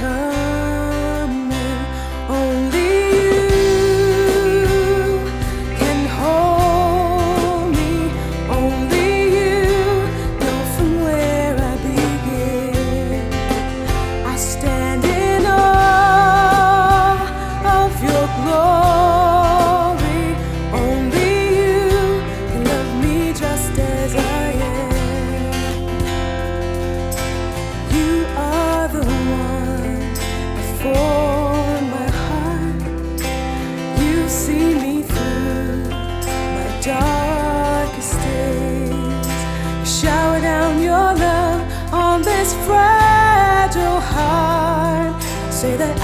coming. Only you can hold me. Only you know from where I begin. I stand in awe of your glory. Only you can love me just as I am. You are the one for my heart. You see me through my darkest days. You shower down your love on this fragile heart. Say that